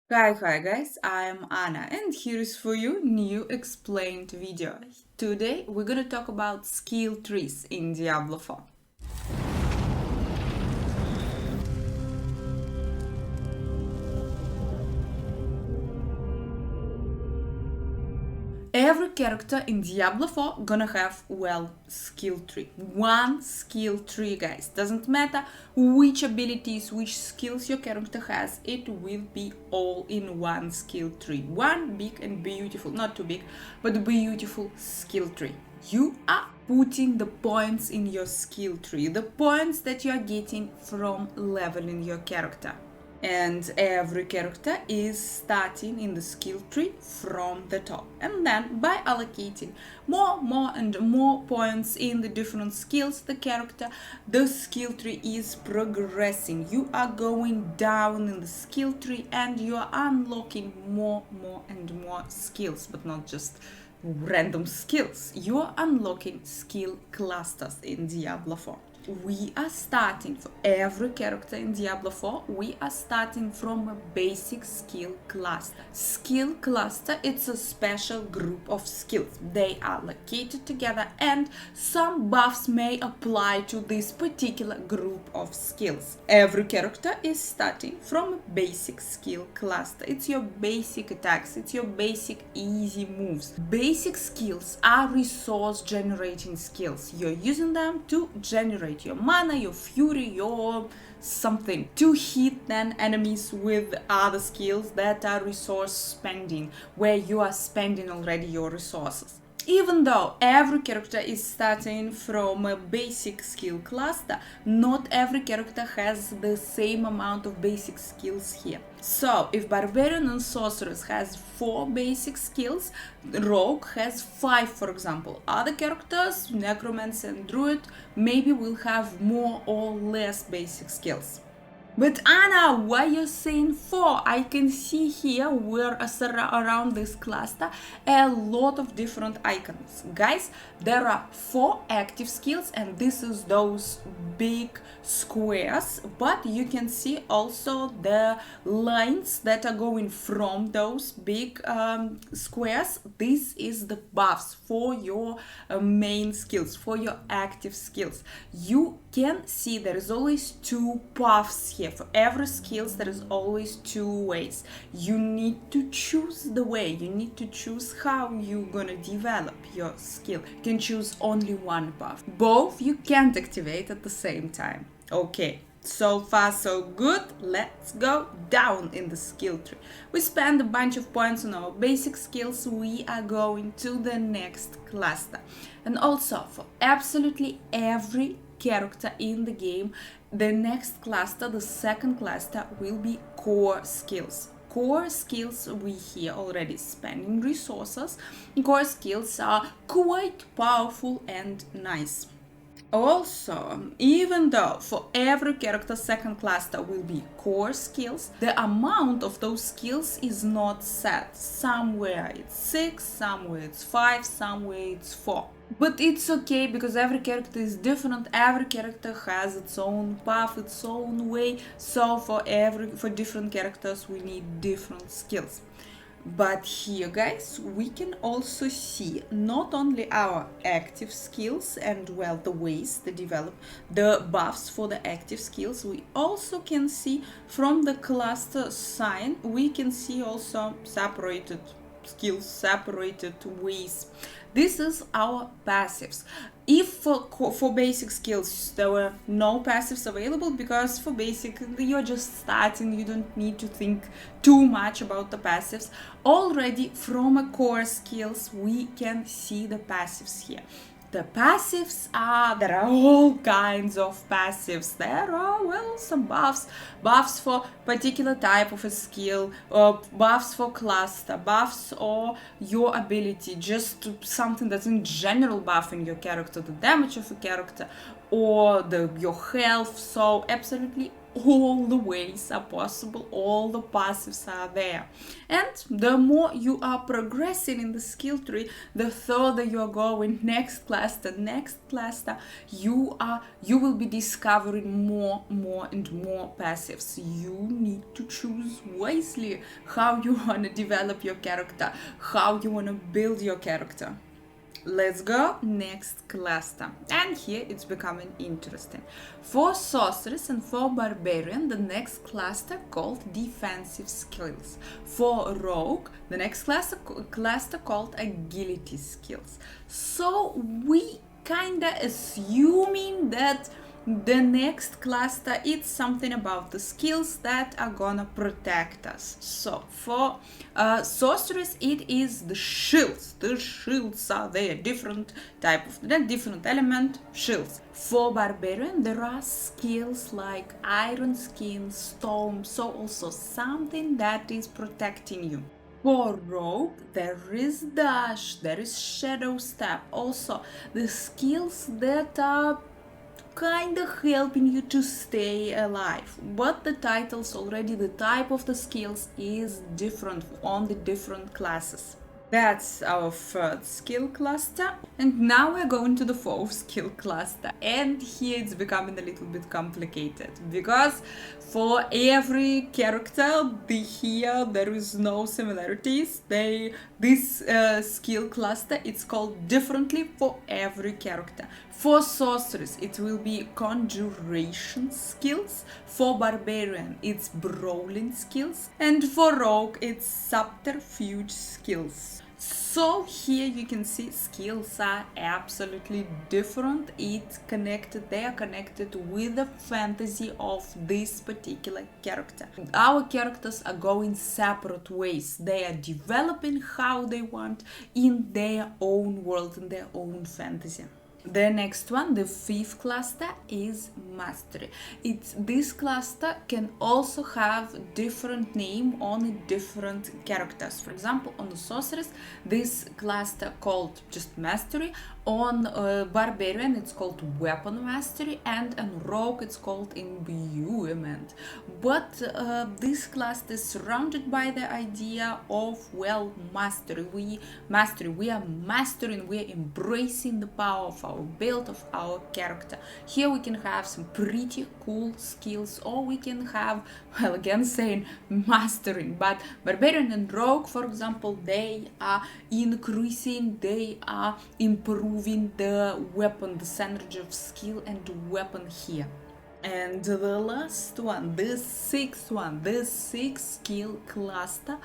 Hi guys, I'm Anna and here is for you new explained video. Today we're gonna talk about skill trees in Diablo 4. Every character in Diablo 4 gonna have, well, skill tree. One skill tree, guys. Doesn't matter which abilities, which skills your character has, it will be all in one skill tree. One big and beautiful, not too big, but beautiful skill tree. You are putting the points in your skill tree, the points that you are getting from leveling your character. And every character is starting in the skill tree from the top, and then by allocating more and more points in the different skills the skill tree is progressing. You are going down in the skill tree and you are unlocking more and more skills, but not just random skills. You are unlocking skill clusters in Diablo 4. We are starting for every character in Diablo 4, we are starting from a basic skill cluster. Skill cluster, it's a special group of skills. They are located together and some buffs may apply to this particular group of skills. Every character is starting from a basic skill cluster. It's your basic attacks, it's your basic easy moves. Basic skills are resource generating skills. You're using them to generate your mana, your fury, your something to hit then enemies with other skills that are resource spending, where you are spending already your resources. Even though every character is starting from a basic skill cluster, not every character has the same amount of basic skills here. So, if Barbarian and Sorceress has 4 basic skills, Rogue has 5, for example. Other characters, Necromancer and Druid, maybe will have more or less basic skills. But Anna, why you're saying 4? I can see here where around this cluster a lot of different icons. Guys, there are 4 active skills and this is those big squares, but you can see also the lines that are going from those big squares. This is the buffs for your main skills, for your active skills. You can see there is always 2 paths here. For every skills there is always 2 ways. You need to choose the way, you need to choose how you're gonna develop your skill. You can choose only one path. Both you can't activate at the same time. Okay, so far so good. Let's go down in the skill tree. We spend a bunch of points on our basic skills. We are going to the next cluster. And also for absolutely every character in the game, the next cluster, the second cluster, will be core skills. Core skills, we here already spending resources. Core skills are quite powerful and nice. Also, even though for every character second cluster will be core skills, the amount of those skills is not set. Somewhere it's 6, somewhere it's 5, somewhere it's 4. But it's okay because every character is different, every character has its own path, its own way, so for different characters we need different skills. But here, guys, we can also see not only our active skills and, well, the ways to develop the buffs for the active skills, we also can see from the cluster sign, we can see also separated skills, separated ways. This is our passives. If for basic skills there were no passives available, because for basic you're just starting, you don't need to think too much about the passives. Already from a core skills we can see the passives here. The passives there are all kinds of passives. There are, well, some buffs for particular type of a skill, or buffs for cluster, buffs or your ability, just something that's in general buffing your character, the damage of a character, or your health. So absolutely all the ways are possible, all the passives are there. And the more you are progressing in the skill tree, the further you are going, next cluster, you will be discovering more and more passives. You need to choose wisely how you want to develop your character, how you want to build your character. Let's go next cluster, and here it's becoming interesting. For sorceress and for barbarian, the next cluster called defensive skills. For rogue, the next cluster called agility skills. So we kinda assuming that the next cluster is something about the skills that are gonna protect us. So for sorceress, it is the shields. The shields are there, different element shields. For barbarian, there are skills like iron skin, storm, so also something that is protecting you. For rogue, there is dash, there is shadow step, also the skills that are kind of helping you to stay alive, but the titles already, the type of the skills is different on the different classes. That's our third skill cluster, and now we're going to the fourth skill cluster, and here it's becoming a little bit complicated because for every character here there is no similarities. This skill cluster, it's called differently for every character. For sorceress, it will be conjuration skills. For barbarian, it's brawling skills, and for rogue, it's subterfuge skills. So here you can see skills are absolutely different. They are connected with the fantasy of this particular character. Our characters are going separate ways. They are developing how they want in their own world, in their own fantasy. The next one, the fifth cluster, is mastery. This cluster can also have different name on different characters. For example, on the sorceress, this cluster called just mastery. On barbarian, it's called weapon mastery, and on rogue, it's called imbuement. But this cluster is surrounded by the idea of mastery. We are mastering, we are embracing the power of our build, of our character. Here we can have some pretty cool skills, or we can have, again saying mastering. But barbarian and rogue, for example, they are increasing, they are improving the weapon, the synergy of skill and weapon here. And the last one, the sixth skill cluster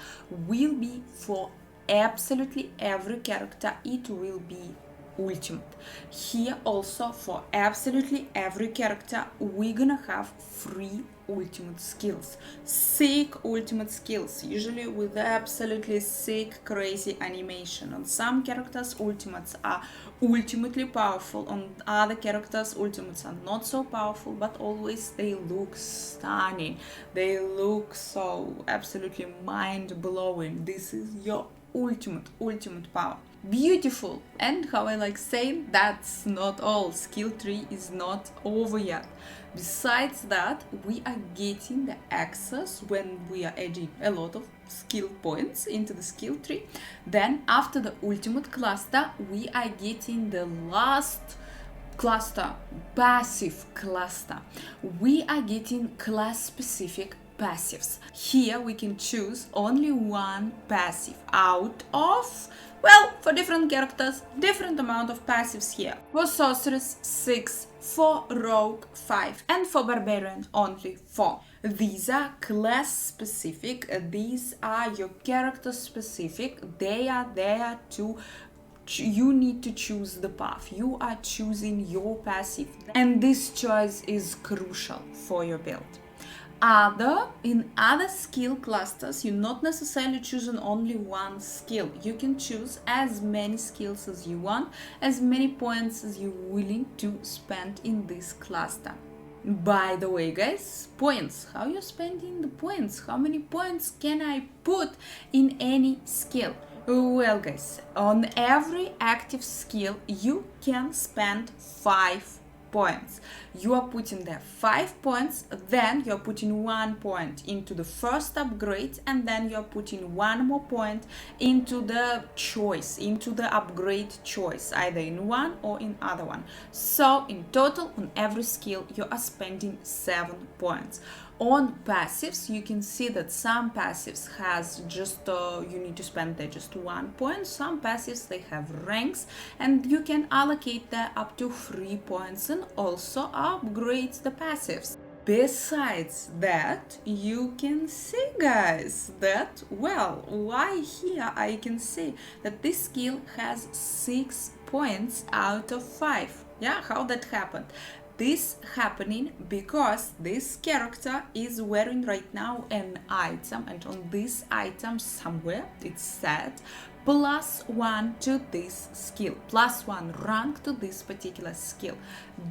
will be for absolutely every character. It will be ultimate. Here also for absolutely every character we're gonna have 3 ultimate skills. Sick ultimate skills, usually with absolutely sick, crazy animation. On some characters ultimates are ultimately powerful, on other characters ultimates are not so powerful, but always they look stunning. They look so absolutely mind-blowing. This is your ultimate power. Beautiful. And how I like saying, that's not all. Skill tree is not over yet. Besides that, we are getting the access when we are adding a lot of skill points into the skill tree. Then after the ultimate cluster, we are getting the last cluster, passive cluster. We are getting class specific passives. Here we can choose only one passive out of, for different characters, different amount of passives here. For sorceress, 6, for rogue, 5, and for barbarian, only 4. These are class specific, these are your character specific, they are there to you need to choose the path. You are choosing your passive, and this choice is crucial for your build. In other skill clusters, you're not necessarily choosing only one skill. You can choose as many skills as you want, as many points as you're willing to spend in this cluster. By the way, guys, points. How you're spending the points? How many points can I put in any skill? Well, guys, on every active skill, you can spend 5 points. You are putting there 5 points, then you're putting 1 point into the first upgrade, and then you're putting 1 more point into the choice, into the upgrade choice, either in one or in other one. So in total, on every skill, you are spending 7 points. On passives, you can see that some passives has just you need to spend there just 1 point. Some passives, they have ranks, and you can allocate there up to 3 points and also upgrade the passives. Besides that, you can see, guys, that, well, why here I can see that this skill has 6 points out of 5. Yeah, how that happened? This happening because this character is wearing right now an item, and on this item somewhere it's said +1 to this skill, +1 rank to this particular skill.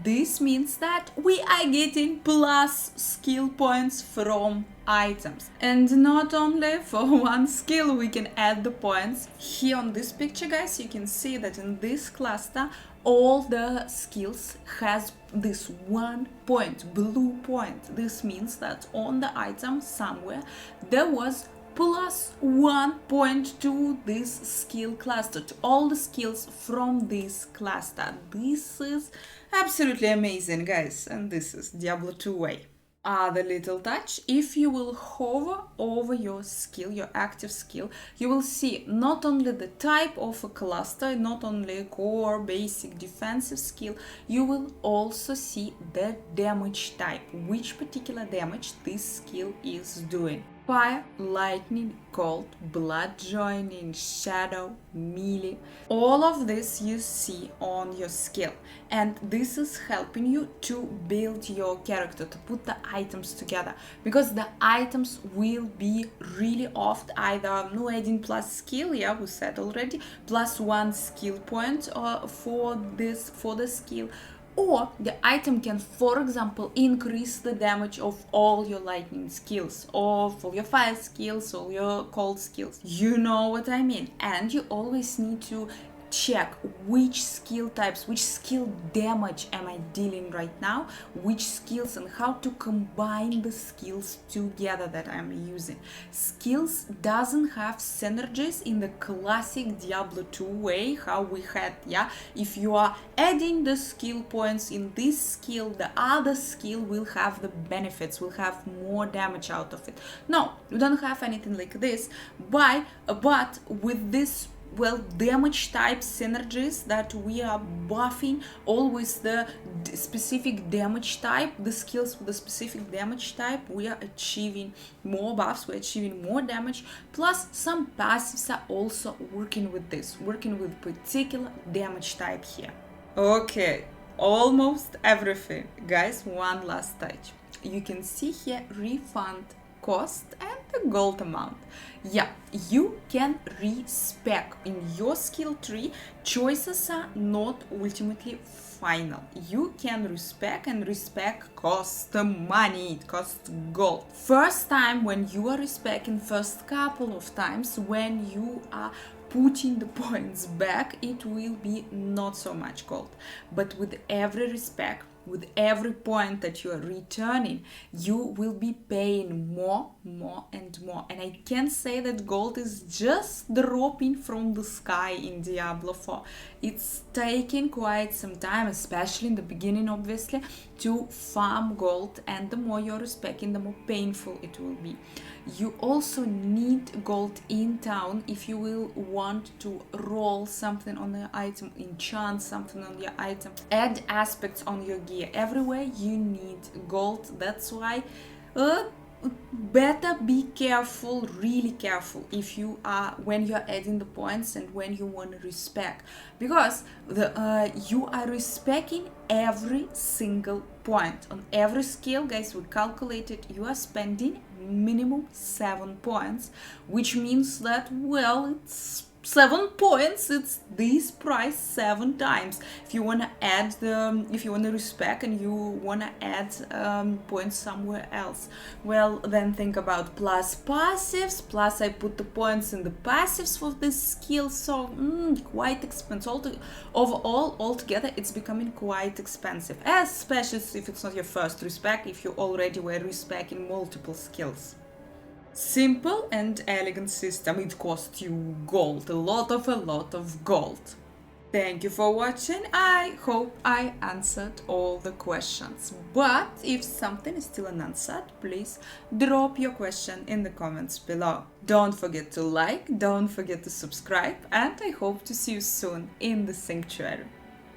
This means that we are getting plus skill points from items, and not only for one skill we can add the points. Here on this picture, guys, you can see that in this cluster all the skills has this 1 point, blue point. This means that on the item somewhere there was +1 point to this skill cluster, to all the skills from this cluster. This is absolutely amazing, guys, and this is Diablo 2 way. Other little touch, if you will hover over your skill, your active skill, you will see not only the type of a cluster, not only core, basic, defensive skill, you will also see the damage type, which particular damage this skill is doing. Fire, lightning, cold, blood joining, shadow, melee. All of this you see on your skill, and this is helping you to build your character, to put the items together, because the items will be really oft either no adding plus skill, yeah, we said already, +1 skill point for the skill, or the item can, for example, increase the damage of all your lightning skills, or for your fire skills, or your cold skills. You know what I mean? And you always need to check which skill types, which skill damage am I dealing right now, which skills, and how to combine the skills together that I'm using. Skills doesn't have synergies in the classic Diablo 2 way, how we had, yeah, if you are adding the skill points in this skill, the other skill will have the benefits, will have more damage out of it. No, you don't have anything like this, but with this, well, damage type synergies that we are buffing always the specific damage type, the skills with the specific damage type, we are achieving more buffs, we're achieving more damage, plus some passives are also working with this, working with particular damage type here. Okay, almost everything, guys. One last touch. You can see here refund cost and the gold amount. Yeah, you can respec in your skill tree. Choices are not ultimately final. You can respec, and respec costs money, it costs gold. First time when you are respecing, first couple of times when you are putting the points back, it will be not so much gold. But with every respec, with every point that you are returning, you will be paying more and more. And I can say that gold is just dropping from the sky in Diablo 4. It's taking quite some time, especially in the beginning, obviously, to farm gold, and the more you're respecting, the more painful it will be. You also need gold in town if you will want to roll something on the item, enchant something on your item, add aspects on your gear. Everywhere you need gold. That's why better be careful, really careful, if you are, when you're adding the points and when you want to respec, because you are respecing every single point on every skill. Guys, we calculated you are spending minimum 7 points, which means that, well, it's 7 points, it's this price 7 times. If you want to add if you want to respec and you want to add points somewhere else, well, then think about plus passives, plus I put the points in the passives for this skill, so quite expensive. Overall, altogether, it's becoming quite expensive, especially if it's not your first respec, if you already were respecing multiple skills. Simple and elegant system. It costs you gold, a lot of gold. Thank you for watching. I hope I answered all the questions. But if something is still unanswered, please drop your question in the comments below. Don't forget to like, don't forget to subscribe, and I hope to see you soon in the sanctuary.